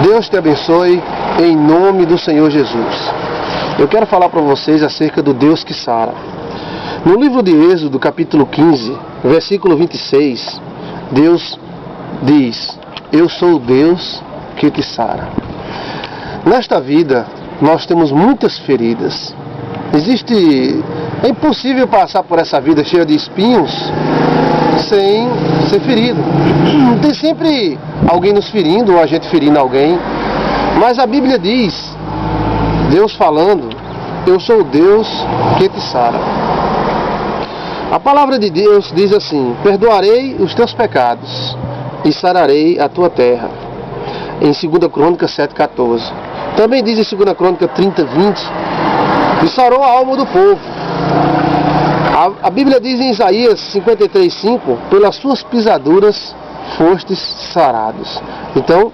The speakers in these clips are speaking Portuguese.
Deus te abençoe em nome do Senhor Jesus. Eu quero falar para vocês acerca do Deus que sara. No livro de Êxodo, capítulo 15, versículo 26, Deus diz: eu sou o Deus que te sara. Nesta vida, nós temos muitas feridas. É impossível passar por essa vida cheia de espinhos sem ser ferido. Tem sempre alguém nos ferindo ou a gente ferindo alguém. Mas a Bíblia diz, Deus falando: eu sou o Deus que te sara. A palavra de Deus diz assim: perdoarei os teus pecados e sararei a tua terra. Em 2 Crônicas 7,14. Também diz em 2 Crônicas 30,20: e sarou a alma do povo. A Bíblia diz em Isaías 53,5: pelas suas pisaduras fostes sarados. Então,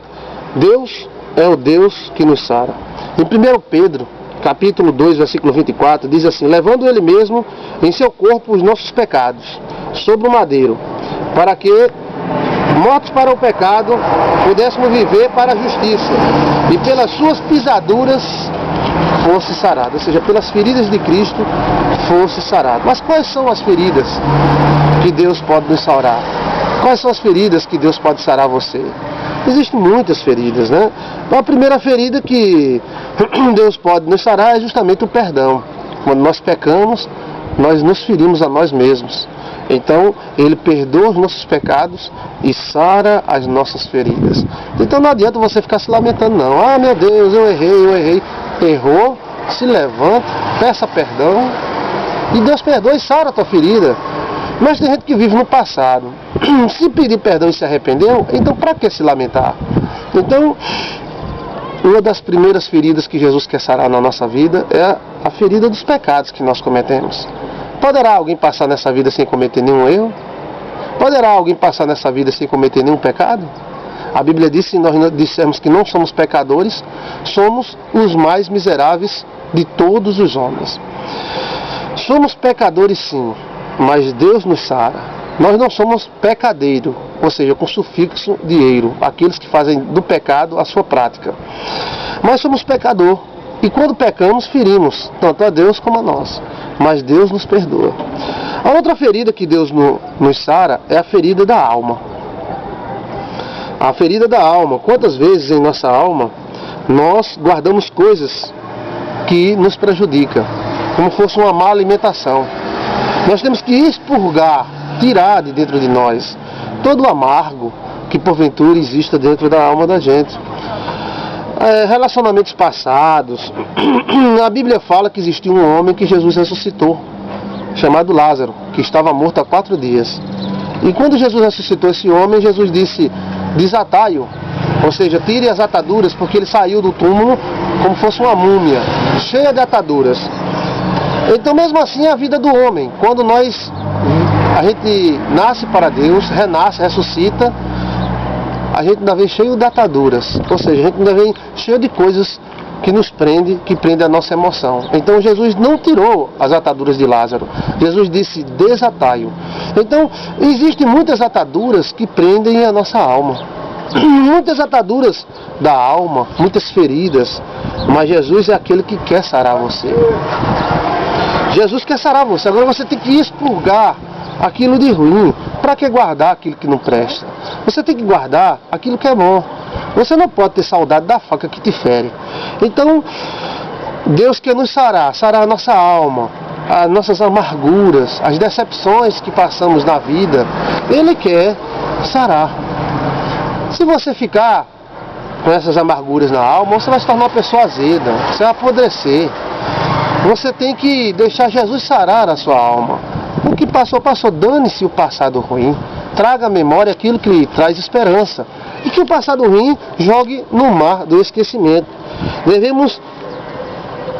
Deus é o Deus que nos sara. Em 1 Pedro, capítulo 2, versículo 24, diz assim: levando ele mesmo em seu corpo os nossos pecados, sobre o madeiro, para que, mortos para o pecado, pudéssemos viver para a justiça, e pelas suas pisaduras fosse sarado, ou seja, pelas feridas de Cristo fosse sarado. Mas quais são as feridas que Deus pode nos sarar? Quais são as feridas que Deus pode sarar você? Existem muitas feridas, né? A primeira ferida que Deus pode nos sarar é justamente o perdão. Quando nós pecamos, nós nos ferimos a nós mesmos. Então, Ele perdoa os nossos pecados e sara as nossas feridas. Então não adianta você ficar se lamentando, não. Ah, meu Deus, eu errei. Errou, se levanta, peça perdão e Deus perdoa e sara a tua ferida. Mas tem gente que vive no passado. Se pedir perdão e se arrependeu, então para que se lamentar? Então, uma das primeiras feridas que Jesus quer sarar na nossa vida é a ferida dos pecados que nós cometemos. Poderá alguém passar nessa vida sem cometer nenhum erro? Poderá alguém passar nessa vida sem cometer nenhum pecado? A Bíblia diz: se nós dissermos que não somos pecadores, somos os mais miseráveis de todos os homens. Somos pecadores sim, mas Deus nos sara. Nós não somos pecadeiro, ou seja, com sufixo de eiro, aqueles que fazem do pecado a sua prática. Mas somos pecador, e quando pecamos, ferimos, tanto a Deus como a nós. Mas Deus nos perdoa. A outra ferida que Deus nos sara é a ferida da alma. A ferida da alma. Quantas vezes em nossa alma nós guardamos coisas que nos prejudicam, como fosse uma má alimentação. Nós temos que expurgar, tirar de dentro de nós todo o amargo que porventura exista dentro da alma da gente. Relacionamentos passados. A Bíblia fala que existiu um homem que Jesus ressuscitou, chamado Lázaro, que estava morto há 4 dias. E quando Jesus ressuscitou esse homem, Jesus disse: desatai-o, ou seja, tire as ataduras, porque ele saiu do túmulo como fosse uma múmia, cheia de ataduras. Então, mesmo assim, é a vida do homem. Quando a gente nasce para Deus, renasce, ressuscita, a gente ainda vem cheio de ataduras, ou seja, a gente ainda vem cheio de coisas que nos prende, que prende a nossa emoção. Então Jesus não tirou as ataduras de Lázaro. Jesus disse: desatai-o. Então existem muitas ataduras que prendem a nossa alma. Muitas ataduras da alma, muitas feridas. Mas Jesus é aquele que quer sarar você. Jesus quer sarar você. Agora você tem que expurgar aquilo de ruim. Para que guardar aquilo que não presta? Você tem que guardar aquilo que é bom. Você não pode ter saudade da faca que te fere. Então, Deus quer nos sarar a nossa alma, as nossas amarguras, as decepções que passamos na vida. Ele quer sarar. Se você ficar com essas amarguras na alma, você vai se tornar uma pessoa azeda, você vai apodrecer. Você tem que deixar Jesus sarar a sua alma. O que passou, passou. Dane-se o passado ruim. Traga à memória aquilo que lhe traz esperança. E que o passado ruim jogue no mar do esquecimento. Devemos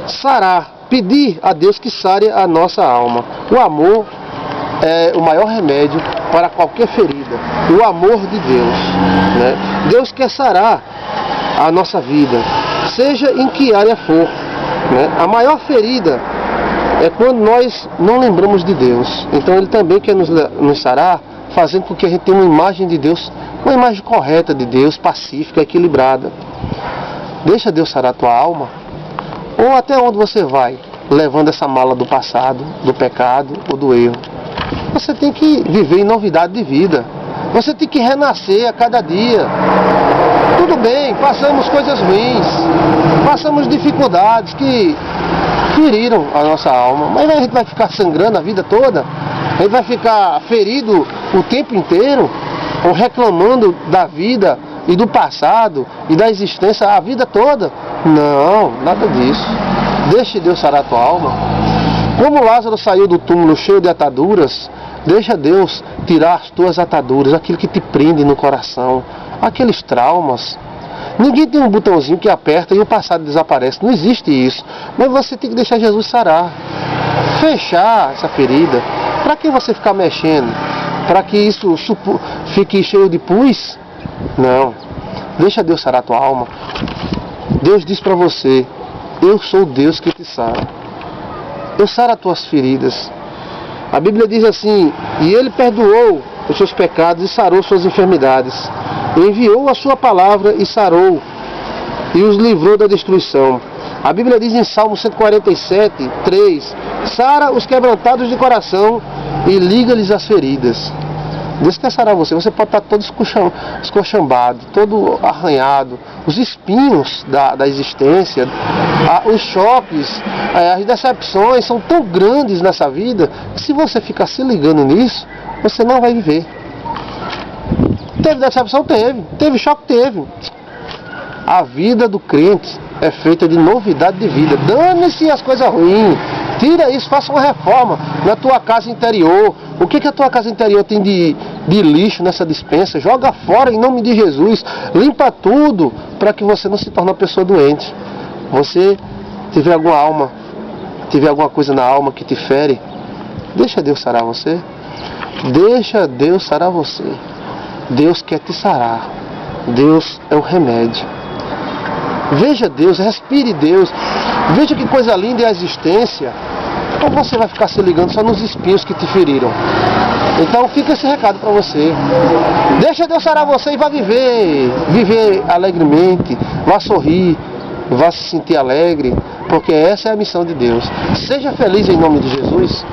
sarar, pedir a Deus que sare a nossa alma. O amor é o maior remédio para qualquer ferida. O amor de Deus, né? Deus quer sarar a nossa vida, seja em que área for, né? A maior ferida é quando nós não lembramos de Deus. Então Ele também quer nos sarar, fazendo com que a gente tenha uma imagem de Deus, uma imagem correta de Deus, pacífica, equilibrada. Deixa Deus sarar a tua alma. Ou até onde você vai, levando essa mala do passado, do pecado ou do erro? Você tem que viver em novidade de vida. Você tem que renascer a cada dia. Tudo bem, passamos coisas ruins, passamos dificuldades que feriram a nossa alma, mas a gente vai ficar sangrando a vida toda? A gente vai ficar ferido o tempo inteiro? Ou reclamando da vida e do passado e da existência a vida toda? Não, nada disso. Deixe Deus sarar a tua alma. Como Lázaro saiu do túmulo cheio de ataduras, deixa Deus tirar as tuas ataduras, aquilo que te prende no coração, aqueles traumas. Ninguém tem um botãozinho que aperta e o passado desaparece. Não existe isso. Mas você tem que deixar Jesus sarar. Fechar essa ferida. Para que você ficar mexendo? Para que isso fique cheio de pus? Não. Deixa Deus sarar a tua alma. Deus diz para você: eu sou o Deus que te sara. Eu saro as tuas feridas. A Bíblia diz assim: e Ele perdoou os seus pecados e sarou suas enfermidades. Enviou a sua palavra e sarou, e os livrou da destruição. A Bíblia diz em Salmo 147, 3: sara os quebrantados de coração e liga-lhes as feridas. Deus quer sarar você. Você pode estar todo escochambado, todo arranhado, os espinhos da existência, os choques, as decepções são tão grandes nessa vida que se você ficar se ligando nisso, você não vai viver. Teve decepção? Teve choque? Teve. A vida do crente é feita de novidade de vida. Dane-se as coisas ruins. Tira isso, faça uma reforma na tua casa interior. O que a tua casa interior tem de lixo nessa despensa? Joga fora em nome de Jesus. Limpa tudo para que você não se torne uma pessoa doente. Você tiver alguma coisa na alma que te fere, deixa Deus sarar você. Deixa Deus sarar você. Deus quer te sarar. Deus é o remédio. Veja Deus, respire Deus. Veja que coisa linda é a existência. Ou você vai ficar se ligando só nos espinhos que te feriram? Então fica esse recado para você. Deixa Deus sarar você e vá viver. Viver alegremente. Vá sorrir. Vá se sentir alegre. Porque essa é a missão de Deus. Seja feliz em nome de Jesus.